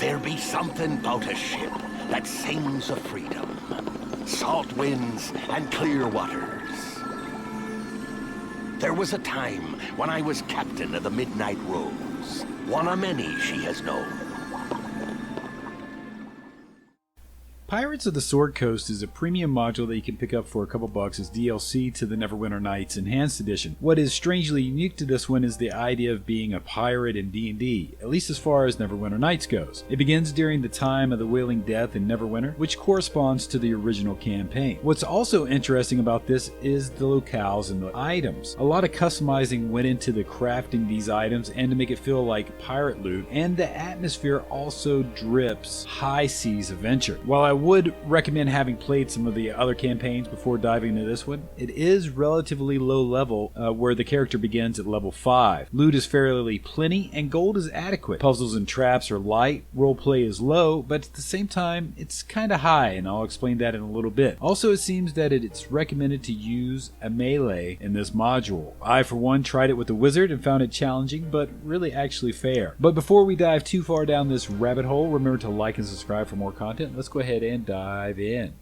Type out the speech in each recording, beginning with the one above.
There be something about a ship that sings of freedom, salt winds and clear waters. There was a time when I was captain of the Midnight Rose, one of many she has known. Pirates of the Sword Coast is a premium module that you can pick up for a couple bucks as DLC to the Neverwinter Nights Enhanced Edition. What is strangely unique to this one is the idea of being a pirate in D&D, at least as far as Neverwinter Nights goes. It begins during the time of the Wailing Death in Neverwinter, which corresponds to the original campaign. What's also interesting about this is the locales and the items. A lot of customizing went into the crafting these items and to make it feel like pirate loot, and the atmosphere also drips high seas adventure. While I would recommend having played some of the other campaigns before diving into this one, it is relatively low level where the character begins at level 5. Loot is fairly plenty and gold is adequate. Puzzles and traps are light, roleplay is low, but at the same time it's kinda high, and I'll explain that in a little bit. Also, it seems that it's recommended to use a melee in this module. I for one tried it with the wizard and found it challenging, but really actually fair. But before we dive too far down this rabbit hole, remember to like and subscribe for more content. Let's go ahead and dive in.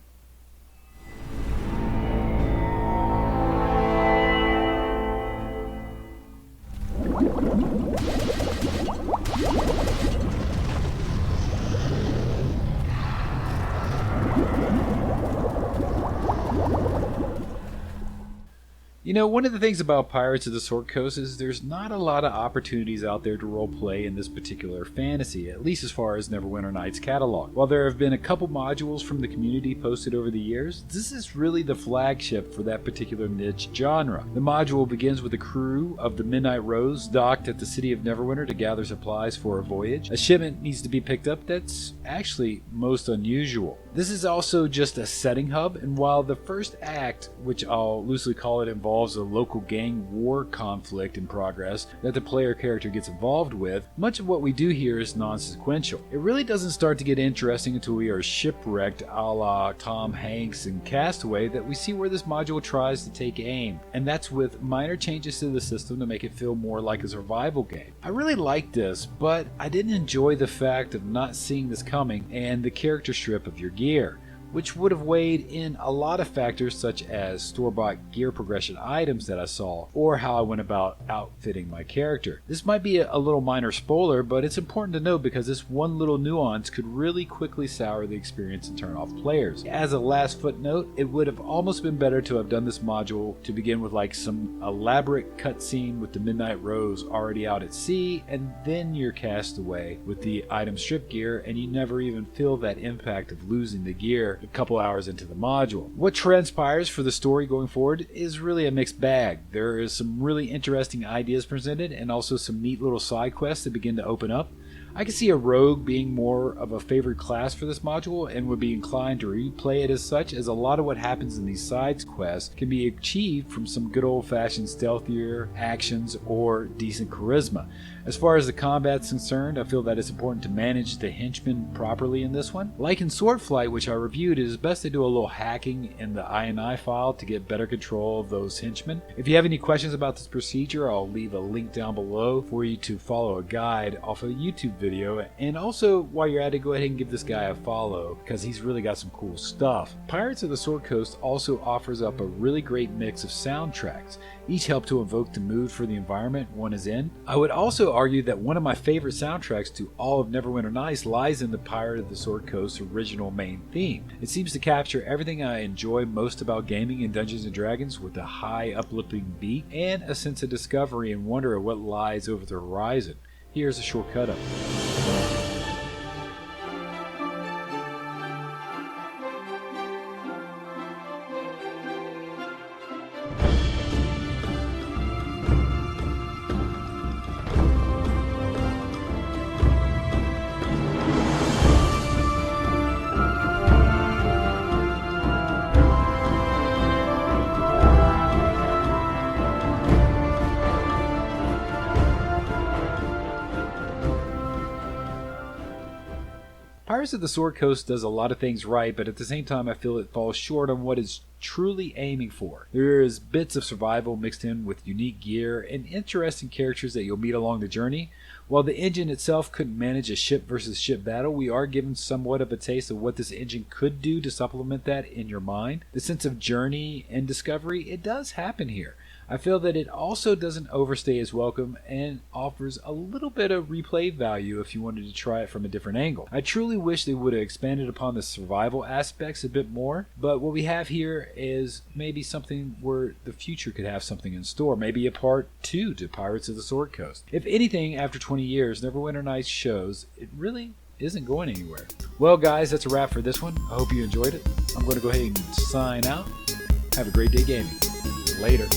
You know, one of the things about Pirates of the Sword Coast is there's not a lot of opportunities out there to roleplay in this particular fantasy, at least as far as Neverwinter Nights catalog. While there have been a couple modules from the community posted over the years, this is really the flagship for that particular niche genre. The module begins with a crew of the Midnight Rose docked at the city of Neverwinter to gather supplies for a voyage. A shipment needs to be picked up that's actually most unusual. This is also just a setting hub, and while the first act, which I'll loosely call it, involves a local gang war conflict in progress that the player character gets involved with, much of what we do here is non-sequential. It really doesn't start to get interesting until we are shipwrecked a la Tom Hanks in Castaway that we see where this module tries to take aim, and that's with minor changes to the system to make it feel more like a survival game. I really like this, but I didn't enjoy the fact of not seeing this coming and the character strip of your gear, which would have weighed in a lot of factors such as store-bought gear progression items that I saw, or how I went about outfitting my character. This might be a little minor spoiler, but it's important to note because this one little nuance could really quickly sour the experience and turn off players. As a last footnote, it would have almost been better to have done this module to begin with like some elaborate cutscene with the Midnight Rose already out at sea, and then you're cast away with the item strip gear and you never even feel that impact of losing the gear a couple hours into the module. What transpires for the story going forward is really a mixed bag. There is some really interesting ideas presented and also some neat little side quests that begin to open up. I can see a rogue being more of a favored class for this module and would be inclined to replay it as such, as a lot of what happens in these side quests can be achieved from some good old-fashioned stealthier actions or decent charisma. As far as the combat's concerned, I feel that it's important to manage the henchmen properly in this one. Like in Swordflight, which I reviewed, it is best to do a little hacking in the INI file to get better control of those henchmen. If you have any questions about this procedure, I'll leave a link down below for you to follow a guide off a YouTube video. And also, while you're at it, go ahead and give this guy a follow because he's really got some cool stuff. Pirates of the Sword Coast also offers up a really great mix of soundtracks. Each help to evoke the mood for the environment one is in. I would also argue that one of my favorite soundtracks to all of Neverwinter Nights lies in the Pirate of the Sword Coast original main theme. It seems to capture everything I enjoy most about gaming in Dungeons & Dragons, with a high uplifting beat and a sense of discovery and wonder of what lies over the horizon. Here's a short cut of it. Pirates of the Sword Coast does a lot of things right, but at the same time I feel it falls short on what it's truly aiming for. There is bits of survival mixed in with unique gear and interesting characters that you'll meet along the journey. While the engine itself couldn't manage a ship versus ship battle, we are given somewhat of a taste of what this engine could do to supplement that in your mind. The sense of journey and discovery, it does happen here. I feel that it also doesn't overstay its welcome and offers a little bit of replay value if you wanted to try it from a different angle. I truly wish they would have expanded upon the survival aspects a bit more, but what we have here is maybe something where the future could have something in store, maybe a part 2 to Pirates of the Sword Coast. If anything, after 20 years, Neverwinter Nights shows it really isn't going anywhere. Well guys, that's a wrap for this one. I hope you enjoyed it. I'm going to go ahead and sign out. Have a great day gaming. Later.